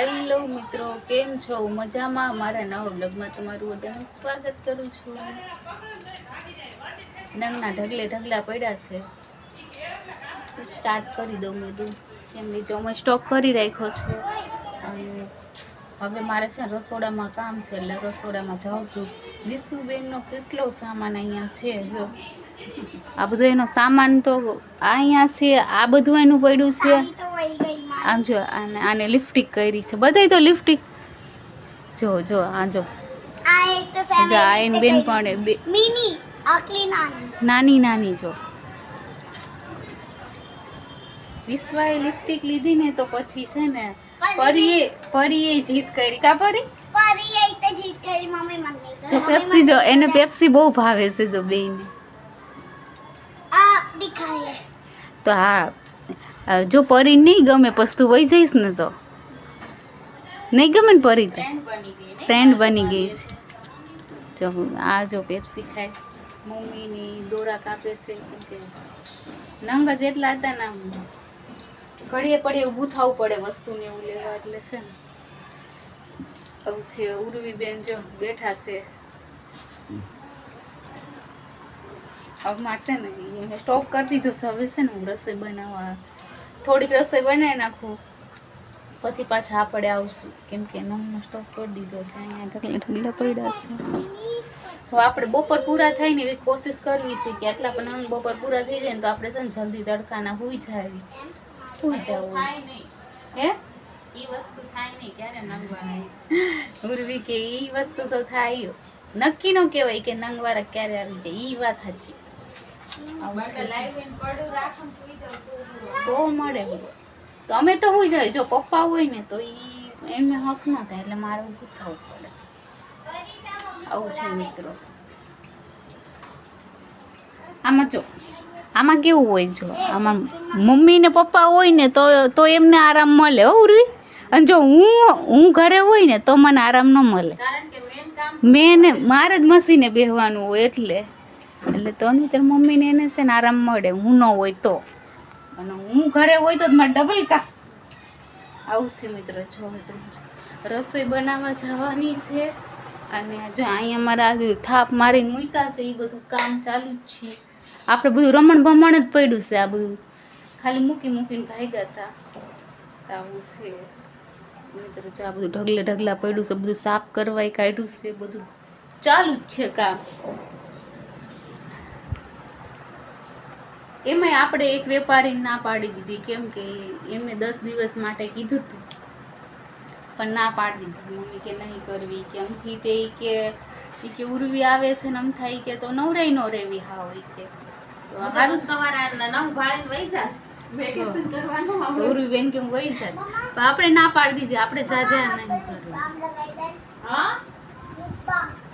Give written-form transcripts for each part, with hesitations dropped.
Hello મિત્રો, કેમ છો? મજામાં? મારા નવા બ્લોગમાં તમારું બધાનું સ્વાગત કરું છું. નંગના ઢગલા પડ્યા છે. સ્ટાર્ટ કરી દઉં મેં તું કેમ બીજો અમે સ્ટોક કરી રાખ્યો છે. અને હવે મારે છે રસોડામાં કામ છે, એટલે રસોડામાં જાઉં છું. વિશુબેનનો કેટલો સામાન અહીંયા છે. જો આ બધો એનો સામાન તો અહીંયા છે. આ બધું એનું પડ્યું છે. આમ જો આને લિફ્ટિક કરી છે. બધાય તો લિફ્ટિક જો આ જો આ એની બેન પણ મિની આકલી નાની જો વિશ્વાએ લિપસ્ટિક લીધી ને તો પછી છે ને પરીએ જીત કરી. કા પરી તો જીત કરી મમ્મી મને જો પેપ્સી જો એને પેપ્સી બહુ ભાવે છે. જો બેયને આ દેખાય તો હા, જો પરી નહીં ગમે પછી તું વહી જઈશ ને તો નહીં ગમે ને. પરી તો ફ્રેન્ડ બની ગઈ છે. જો આ જો પેપ્સી ખાય, મમ્મીની દોરા કાપે છે. કેમ કે નંગ જ એટલા હતા ને, ઘડીએ પડીએ ઊભું થવું પડે વસ્તુને એવું લેવા, એટલે છે ને આવું છે. ઉર્વી બેન જો બેઠા છે. હવે મારે છે ને મેં સ્ટોપ કરી દીધો છે. હવે છે ને હું રસોઈ બનાવવા થોડીક રસોઈ બનાવી નાખું, પછી પાછા આપણે આવશું. કેમ કે નંગનો સ્ટોપ કરી દીધો છે. અહીંયા ઢગલા પડ્યા છે. તો આપણે બપોર પૂરા થાય ને એવી કોશિશ કરવી છે કે આટલા પણ નંગ બપોર પૂરા થઈ જાય ને તો આપણે છે ને જલ્દી તડકાના હુઈ જવું. હે ઈ વસ્તુ થાય નહીં ક્યારે નંગવાળા ઉર્વી કે ઈ વસ્તુ તો થાય, નક્કી નો કહેવાય કે નંગવાળા ક્યારે આવી જાય. ઈ વાત સાચી. તો મળે તો અમે તો હુઈ જાય. જો પપ્પા હોય ને તો ઈ એમને હક ન થાય, એટલે મારે ઊભું થવું પડે. આવું છે મિત્રો. આમાં જો આમાં કેવું હોય, જો આમાં મમ્મી ને પપ્પા હોય ને તો એમને આરામ મળે. હો ઉર્વી. અને જો હું ઘરે હોય ને તો મને આરામ ન મળે. મેં મારે જ મસીને બેહવાનું હોય એટલે તો નહીં ત્યારે મમ્મીને એને છે ને આરામ મળે. હું ન હોય તો, અને હું ઘરે હોય તો મારે ડબલ કામ. આવું છે મિત્ર. જો રસોઈ બનાવવા જવાની છે. અને જો અહીંયા મારા થાપ મારીને મૂક્યા છે. એ બધું કામ ચાલુ જ છે. આપણે બધું રમણ ભમણ જ પડ્યું છે. આ બધું ખાલી મૂકીને ભાગ્યા હતા. આવું છે મિત્રો. જો આ બધું ઢગલા પડ્યું છે. બધું સાફ કરવાય કાઢ્યું છે. બધું ચાલુ જ છે કામ. એમાંય આપણે એક વેપારીને ના પાડી દીધી. કેમ કે એમને 10 દિવસ માટે કીધું હતું, પણ ના પાડી દીધી. મમ્મી કે નહીં કરવી. કેમથી તે કે ઉર્વી આવે છે ને આમ થાય કે તો નવરાઈ નો રેવી હા હોય કે તો હારું તમારા નંગ ભાઈ વઈ જાય વેકેશન કરવાનું આવે. ઉર્વી બેન કે હું વઈ જાય, પણ આપણે ના પાડી દીધી. આપણે જાજા નહીં કરવું. હા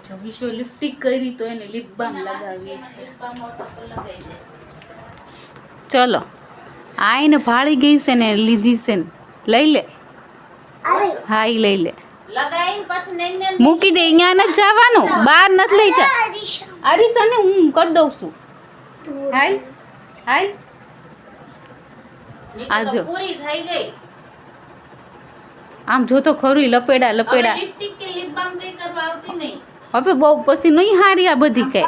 જો વિશો લિપસ્ટિક કરી તો એને લિપ બામ લગાવી છે. ચલો આ એને ભાળી ગઈ છે ને લીધી છે ને લઈ લે. હા ઈ લઈ લે. મૂકી દે. અહીંયા નથી જવાનું, બહાર નથી લઈ જા. આરીસાને હું કરી દઉં છું. હાય આજો પૂરી થઈ ગઈ. આમ જો તો ખરું લપેડા. હવે બહુ પછી નહીં હારી આ બધી કઈ.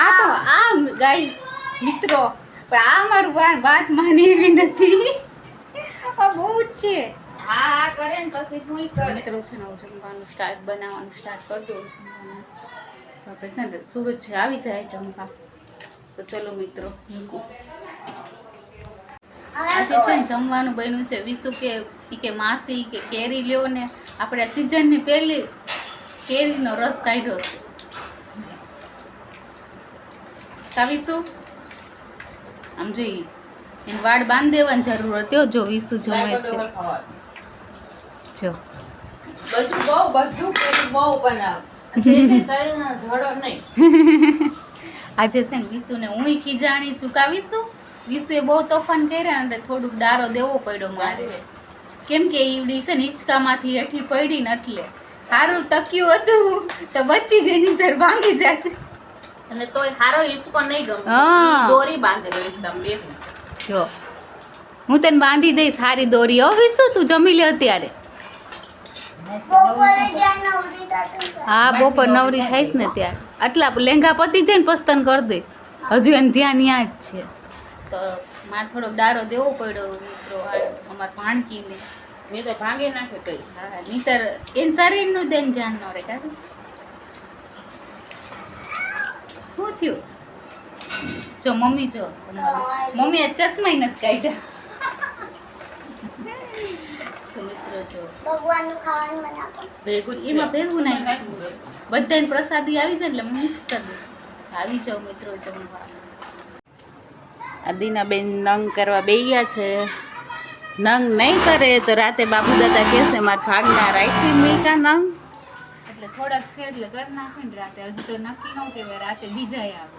આ તો આમ ગાઈસ મિત્રો, પણ આ મારું વાત માની એવી નથી. બહુ જ છે. હા કરે ને પછી હું કરે. મિત્રો છે ને જમવાનું બનાવવાનું સ્ટાર્ટ કરી દઉં છું. તો આપણે છે ને સૂરજ આવી જાય જમવા. તો ચલો મિત્રો મૂકું. આજે છે ને જમવાનું બન્યું છે. વિશુ કે માસી કે કેરી લ્યો ને, આપણે આ સિઝનની પહેલી કેરીનો રસ કાઢ્યો છે. કાવીશું આમ જોઈએ એને વાળ બાંધી દેવાની જરૂર હતી. જો વિશુ જમે છે. જો આજે છે ને વિશુ ને હું ખીજાણીશું. કાવીશું વિશુ એ બહુ તોફાન કર્યા એટલે થોડુંક ડારો દેવો પડ્યો મારે. કેમ કે ઈવડી છે ને હિંચકામાંથી હેઠી પડી ને એટલે સારું તક્યું હતું તો બચી ગઈ, ની તર ભાંગી જાત. અને તોય હારો હિંચકો નહીં ગમે. દોરી બાંધેલો હિંચકામાં બેઠું. જો હું તને બાંધી દઈશ સારી દોરી. હવે શું તું જમી લે અત્યારે? બપોરે જ્યાં નવરી થશે હા બપોર નવરી થઈશ ને ત્યારે આટલા લેંગા પતી જાય ને પછી તને કરી દઈશ. હજુ એને ધ્યાન ન્યા જ છે. તો મારે થોડોક ડારો દેવો પડ્યો મિત્રો અમારા ભાણકીને. મેં તો ભાંગી નાખે કઈ. હા નહીતર એને શરીરનું ધ્યાન ન રહે. કાઢીશ શું થયું? જો મમ્મી જો મમ્મી ચશ્મા નથી કાઢ્યા. તો મિત્રો જો ભગવાનનું ખાવાનું મને આપો. ભેગું જ એમાં ભેગું નહીં બધાને પ્રસાદી આવી જાય એટલે મિક્સ કરી દઉં. આવી જાઓ મિત્રો જમવા. આદિના બેન નંગ કરવા બેગ્યા છે. નંગ નહીં કરે તો રાતે બાપુ દાદા કહેશે મારા ભાગના રાખી મીઠા નંગ. એટલે થોડાક છે એટલે કરી નાખે ને રાતે. હજી તો નક્કી ન કહેવાય રાતે બીજાય આવે.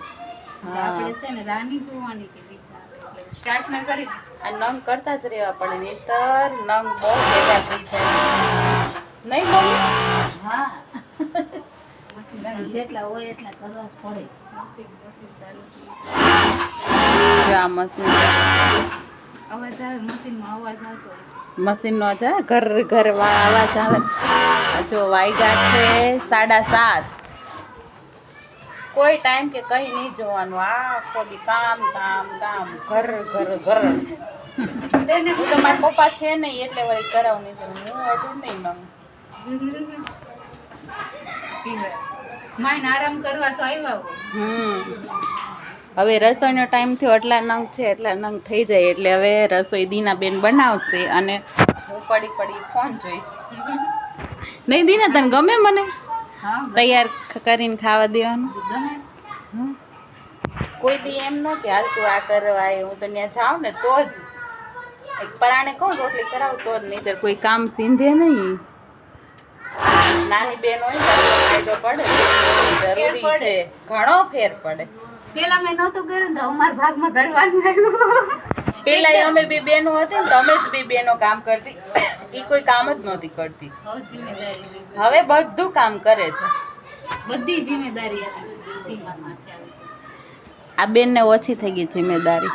એટલે હા. આપણે છે ને રાની જોવાની કે બીજા આવે એટલે સ્ટાર્ટ ન કરી દે. આ નંગ કરતા જ રહેવા પડે નહીંતર નંગ બહુ ભેગા થઈ જાય. નહીં મમ્મી? હા જેટલા હોય એટલા કરવા જ પડે. મશીન ચાલુ છે. જો આ મશીન અવાજ આવે મશીનમાં અવાજ આવતો હોય છે. મશીનનો છે ઘર ઘર અવાજ આવે. જો વાગ્યા છે 7:30. કોઈ ટાઈમ કે કઈ નહીં જોવાનું. આખો દી કામ કામ કામ ઘર ઘર ઘર. તેને હું તો મારા પપ્પા છે નહીં એટલે વળી કરાવું નહીં. હું અડું નહીં નંગ. માઈને આરામ કરવા તો આવ્યા હોય. હવે રસોઈનો ટાઈમ થયો એટલા નંગ છે એટલા નંગ થઈ જાય એટલે હવે રસોઈ દીના બેન બનાવશે અને હું પડી ફોન જોઈશ. નહીં દીના તને ગમે મને હા તૈયાર કરીને ખાવા દેવાનું? ગમે. કોઈ દી એમ ન કે હાલ તું આ કરવા આય. હું તો ત્યાં જાઉં ને તો જ એક પરાણે કહું રોટલી કરાવું તો જ, નહીં કોઈ કામ સીંધે નહીં. નાની બેન હોય તો ફાયદો પડે. જરૂરી છે. ઘણો ફેર પડે. પેલા મેં નહોતું કર્યું ને તો અમારા ભાગમાં કરવાનું આવ્યું. પેલા અમે બે બહેનો હતી ને તો અમે જ બે બહેનો કામ કરતી. એ કોઈ કામ જ નહોતી કરતી. બહુ જિમ્મેદારી લીધી. હવે બધું કામ કરે છે. બધી જિમ્મેદારી આવી બધી મારા માથે આવી. આ બેનને ઓછી થઈ ગઈ જિમ્મેદારી.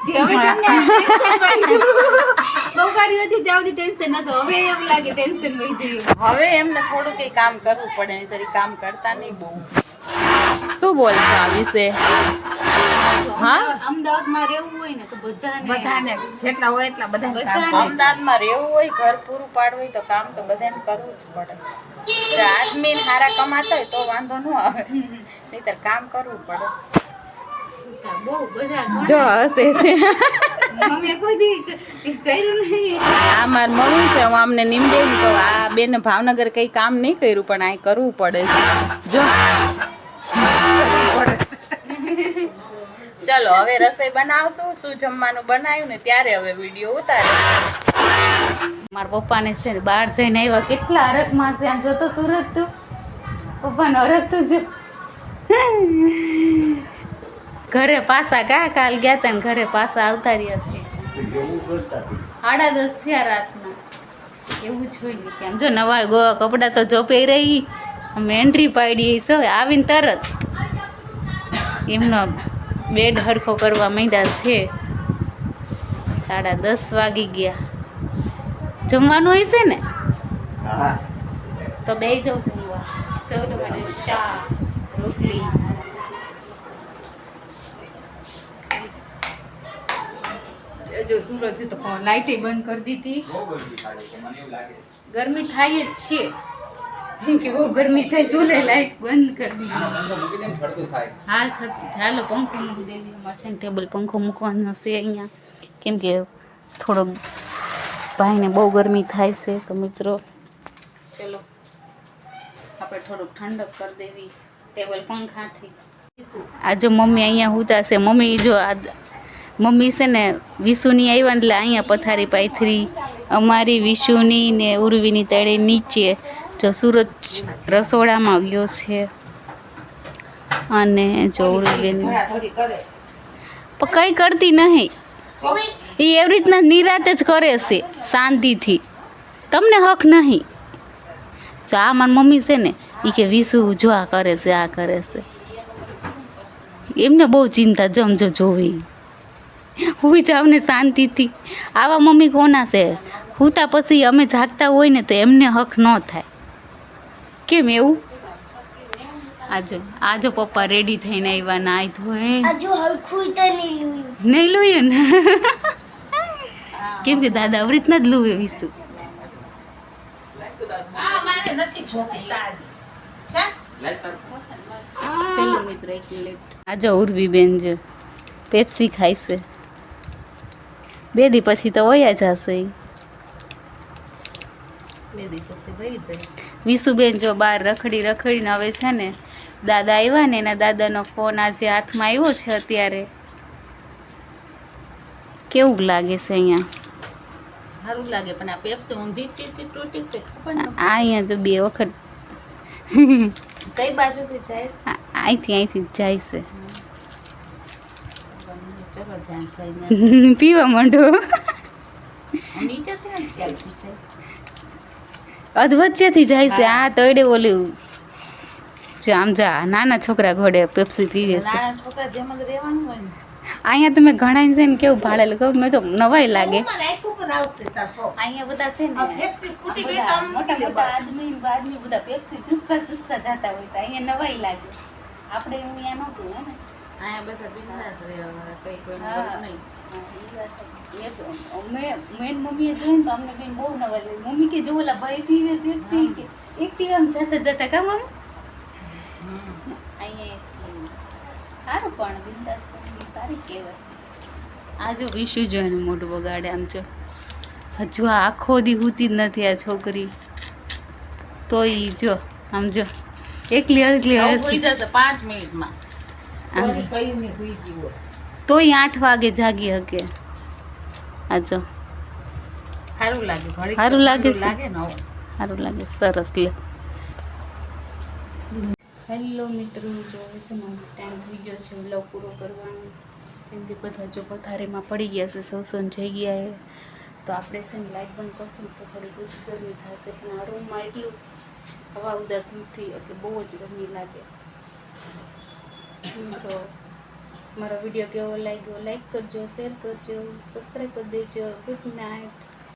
જે હવે તમને ટેન્શન પડી ગયું. છોકરીઓ હતી ત્યાં સુધી ટેન્શન નતું. હવે એમ લાગે ટેન્શન વધી ગયું. હવે એમને થોડું કઈ કામ કરવું પડે નહીં તરી કામ કરતા નહીં બહુ. શું બોલશો આ વિશે? હા? અમદાવાદમાં રહેવું હોય ને તો બધાને જેટલા હોય એટલા બધાને. અમદાવાદમાં રહેવું હોય ઘર પૂરું પાડવું હોય તો કામ તો બધાને કરવું જ પડે. જો આદમી હારા કમાતા હોય તો વાંધો ન આવે. નહીંતર કામ કરવું પડે. બહુ બધા જો હસે છે. મમ્મી કોઈ દી કર્યું નહીં. આ મારી મમ્મી છે. હું અમને નિમડે તો આ બેન ભાવનગર કઈ કામ નહીં કર્યું પણ આ કરવું પડે છે. જો ચલો હવે રસોઈ બનાવશું. શું જમવાનું બનાવ્યું ને ત્યારે હવે વિડીયો ઉતારે. મારા પપ્પાને છે ને બહાર જઈને આવ્યા કેટલા હરખમાં છે. આમ જોતો સુરત તો પપ્પાનો હરખ તો જો. ઘરે પાછા કાલ ગયા હતા ને ઘરે પાછા આવતા રહ્યા છે. 10:30 થયા રાતના. એવું જ હોય ને કે આમ જો નવા ગોવા કપડાં તો જો પહેરી અમે એન્ટ્રી પાડી છે. આવીને તરત એમનો બેડ હરખો કરવા માંડ્યા છે. 10:30 વાગી ગયા. જમવાનું હોય છે ને તો બે જાઉં જમવા. સૌને માટે શાક રોટલી. જો સૂરજ તો લાઇટે બંધ કરી દીધી. ગરમી થાય જ છે કે બહુ ગરમી થાય તો લાઇટ બંધ કરી દીધી. હાલ થતી હાલો પંખો મૂકી દેવી. મશીન ટેબલ પંખો મૂકવાનો છે અહીંયા કેમ કે થોડોક ભાઈને બહુ ગરમી થાય છે. તો મિત્રો ચલો આપણે થોડુંક ઠંડક કરી દેવી ટેબલ પંખાથી. આ જો મમ્મી અહીંયા હુતા છે. મમ્મી જો આ મમ્મી છે ને વિશુની આવ્યા એટલે અહીંયા પથારી પાથરી અમારી વિશુની ને ઉર્વીની તળે નીચે. જો સૂરજ રસોડામાં ગયો છે અને જો ઉર્વીબેન પણ કંઈ કરતી નહીં. એ એવી રીતના નિરાતે જ કરે છે શાંતિથી. તમને હક નહીં. જો આ મારી મમ્મી છે ને એ કે વિશુ જો આ કરે છે આ કરે છે. એમને બહુ ચિંતા જમજો જોવી. હુઈ જાવ ને શાંતિથી. આવા મમ્મી કોના છે? હુતા પછી અમે જાગતા હોય ને તો એમને હક ન થાય. કેમ એવું? આજો પપ્પા રેડી થઈને આવ્યા નાઈ ધોઈ. હજુ હરખું તો નહીં લૂયું. નહીં લુએ ને કેમ કે દાદા આવી રીતના જ લુવે વિસુ. ચલો મિત્રો 1 મિનિટ. આજો ઉર્વી બેન જો પેપ્સી ખાય છે. 2 દી પછી તો વયા જશે. 2 દિવસે વહી જાય. વિસુબેન જો બહાર રખડીને હવે છે ને દાદા આવ્યા ને એના દાદાનો ફોન આજે હાથમાં આવ્યો છે અત્યારે. કેવું લાગે છે અહીંયા? સારું લાગે પણ આ પેપ્સી ઊંધી ચીતી તૂટી તે ખબર ન આ અહીંયા તો 2 વખત કઈ બાજુથી જાય. અહીંથી જ જાય છે. ચલો જાન જઈને પીવા માંડો. નીચેથી ને ક્યાંથી જાય. અધવચ્ચેથી જાય છે. આ તોડે ઓલું જો આમ જા નાના છોકરા ઘોડે પેપ્સી પીવે છે. નાના છોકરા જેમ જ રહેવાનું હોય ને. અહીંયા તમે ઘણા છે ને કેવું ભાડેલું કહું મેં તો નવાઈ લાગે. અહીંયા બધા છે ને બધા મોટા આદમી બધા પેપ્સી ચૂસતા જતા હોય તો અહીંયા નવાઈ લાગે. આપણે એવું અહીંયા નહોતું હે ને. અહીંયા બધા બિંદાસ રહેવાવાળા કઈ કોઈ નહીં. મેન મમ્મીએ જોયું ને તો અમને બેન બહુ નવાઈ લાગી. મમ્મી કે જો ઓલા ભાઈ પીવે પેપ્સી કે એક્ટિવામાં જતા કા મમ્મી અહીંયા સારું પણ બિંદાસ સારી કહેવાય. આ જો વિશુ જો એનું મોઢું બગાડે આમ જો. હજુ આ આખો દી હુતી જ નથી આ છોકરી. તોય જો આમ જો એકલી હોઈ હસી. જશે 5 મિનિટમાં. આમ જો. કયું ને હોઈ ગયો. તોય 8 વાગે જાગી હકે. આ જો સારું લાગે ઘડી સારું લાગે છે. લાગે ને આવું. સારું લાગે સરસ લે. હેલો મિત્રો જો છે ને ટાઈમ થઈ ગયો છે વ્લોગ પૂરો કરવાનો. કેમ કે બધા જો પથારીમાં પડી ગયા છે સૌસન જઈ ગયા છે તો આપણે છે ને લાઈટ બંધ કરશું તો થોડી ઓછી ગરમી થશે. પણ આ રૂમમાં એટલું હવા ઉદાસ નથી એટલે બહુ જ ગરમી લાગે. મિત્રો મારો વિડીયો કેવો લાગ્યો લાઈક કરજો, શેર કરજો, સબસ્ક્રાઈબ કરી દેજો. Good night.